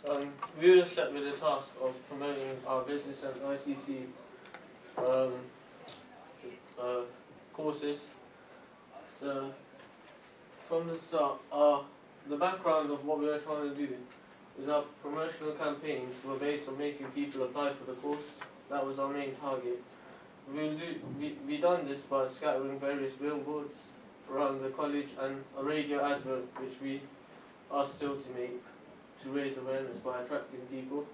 We were set with the task of promoting our business and ICT um, courses. So from the start, the background of what we were trying to do is our promotional campaigns were based on making people apply for the course. That was our main target. We done this by scattering various billboards around the college and a radio advert which we are still to make to raise awareness by attracting people.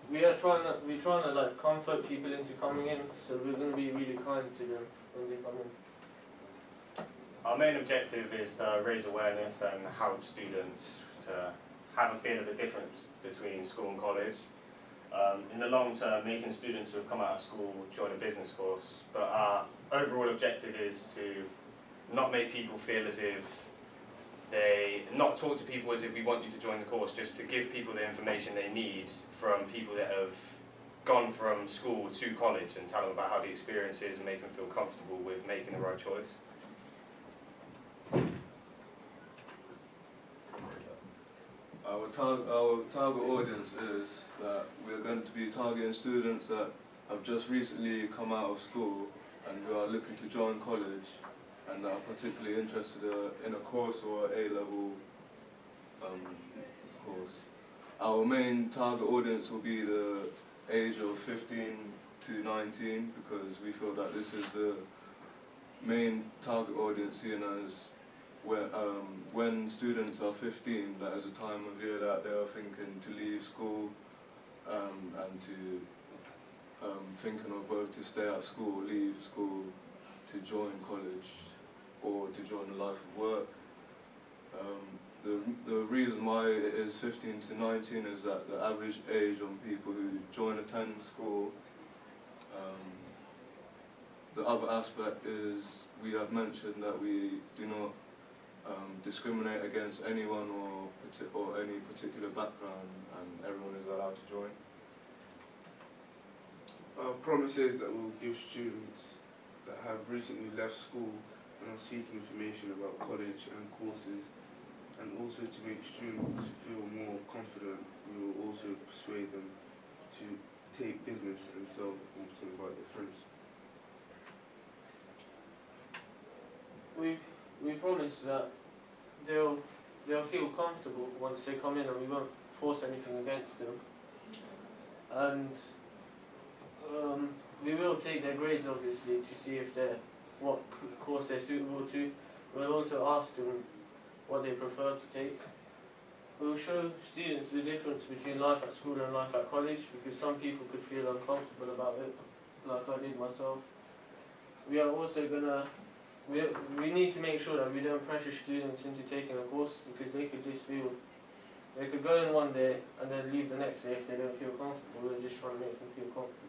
We're trying to like comfort people into coming in, so we're going to be really kind to them when they come in. Our main objective is to raise awareness and help students to have a feel of the difference between school and college. In the long term, making students who have come out of school join a business course, but our overall objective is to not make people feel as if not talk to people as if we want you to join the course, just to give people the information they need from people that have gone from school to college and tell them about how the experience is and make them feel comfortable with making the right choice. Our target audience is that we're going to be targeting students that have just recently come out of school and who are looking to join college and that are particularly interested in a course or A-level course. Our main target audience will be the age of 15 to 19 because we feel that this is the main target audience, seeing as when students are 15, that is a time of year that they are thinking to leave school and to thinking of whether to stay at school, leave school, to join college or to join the life of work. The reason why it is 15 to 19 is that the average age on people who attend school. The other aspect is we have mentioned that we do not discriminate against anyone or any particular background, and everyone is allowed to join. Our promise is that we'll give students that have recently left school and are seeking information about college and courses, and also to make students feel more confident, we will also persuade them to take business and tell them to invite their friends. We promise that they'll feel comfortable once they come in, and we won't force anything against them. And we will take their grades obviously to see if what course they're suitable to. We'll also ask them what they prefer to take. We'll show students the difference between life at school and life at college, because some people could feel uncomfortable about it, like I did myself. We are also we need to make sure that we don't pressure students into taking a course, because they could go in one day and then leave the next day if they don't feel comfortable. We're just trying to make them feel comfortable.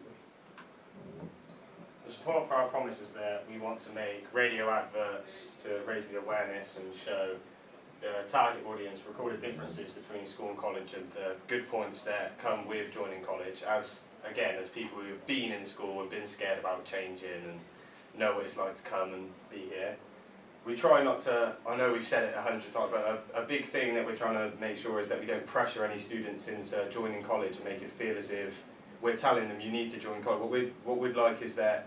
The support for our promise is that we want to make radio adverts to raise the awareness and show the target audience recorded differences between school and college and the good points that come with joining college, as people who have been in school and been scared about changing and know what it's like to come and be here. We try not to, I know we've said it 100 times, but a big thing that we're trying to make sure is that we don't pressure any students into joining college and make it feel as if we're telling them you need to join college. What we'd like is that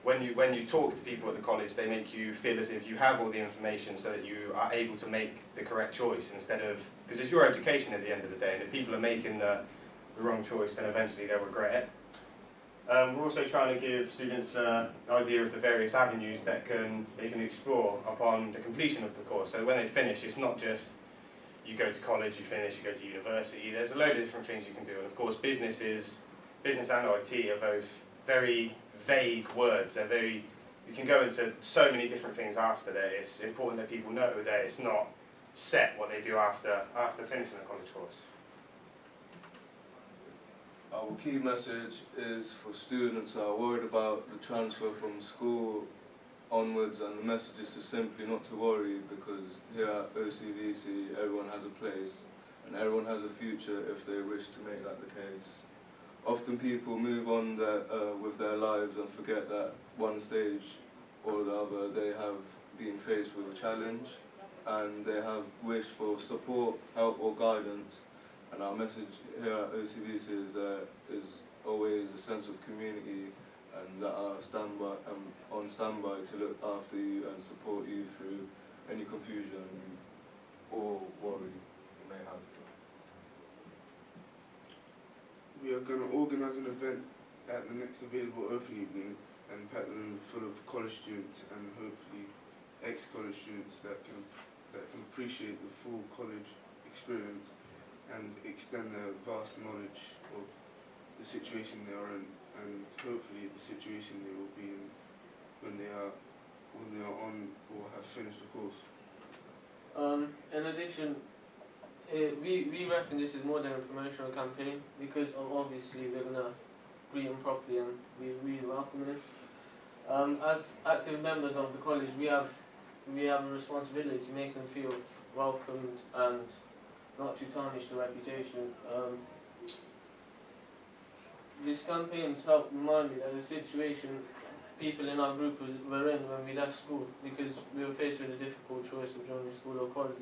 when you talk to people at the college, they make you feel as if you have all the information so that you are able to make the correct choice, instead of, because it's your education at the end of the day, and if people are making the wrong choice, then eventually they'll regret it. We're also trying to give students an idea of the various avenues that they can explore upon the completion of the course. So when they finish, it's not just you go to college, you finish, you go to university. There's a load of different things you can do, and of course business and IT are both very vague words. You can go into so many different things after that. It's important that people know that it's not set what they do after finishing the college course. Our key message is for students that are worried about the transfer from school onwards, and the message is to simply not to worry, because here at OCVC everyone has a place and everyone has a future if they wish to make that the case. Often people move on with their lives and forget that one stage or the other they have been faced with a challenge and they have wished for support, help or guidance, And our message here at OCVC is always a sense of community, and that are on standby to look after you and support you through any confusion or worry you may have. We are going to organise an event at the next available open evening and pack the room full of college students and hopefully ex-college students that can appreciate the full college experience and extend their vast knowledge of the situation they are in, and hopefully the situation they will be in when they are on or have finished the course. In addition, we reckon this is more than a promotional campaign because obviously we're gonna greet them properly and we really welcome this. As active members of the college, we have a responsibility to make them feel welcomed and not to tarnish the reputation. These campaigns help remind me that the situation people in our group were in when we left school, because we were faced with a difficult choice of joining school or college.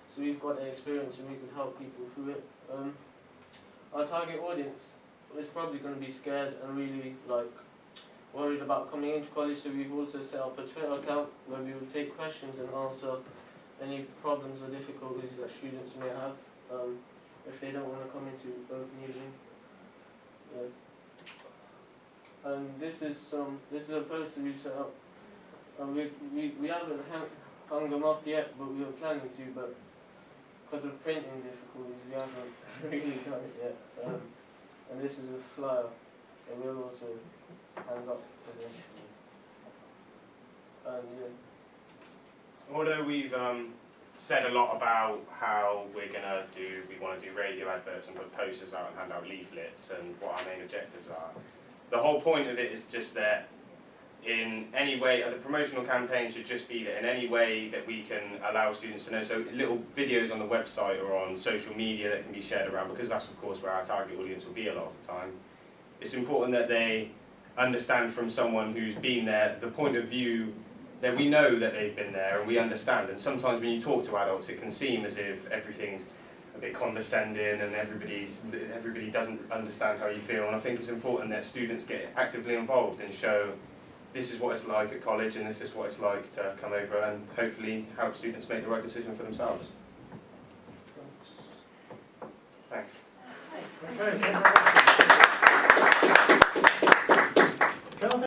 So we've got the experience and we could help people through it. Our target audience is probably going to be scared and really worried about coming into college, so we've also set up a Twitter account where we will take questions and answer any problems or difficulties that students may have if they don't want to come into open evening. Yeah. And this is a poster we set up. We haven't hung them up yet, but we were planning to, but because of printing difficulties we haven't really done it yet. And this is a flyer that we'll also hang up eventually. And yeah. Although we've said a lot about how we want to do radio adverts and put posters out and hand out leaflets and what our main objectives are, the whole point of it is just that in any way, the promotional campaign should just be that in any way that we can allow students to know, so little videos on the website or on social media that can be shared around, because that's of course where our target audience will be a lot of the time. It's important that they understand from someone who's been there the point of view that we know that they've been there and we understand. And sometimes when you talk to adults it can seem as if everything's a bit condescending and everybody doesn't understand how you feel, and I think it's important that students get actively involved and show this is what it's like at college and this is what it's like to come over, and hopefully help students make the right decision for themselves. Thanks. Thanks.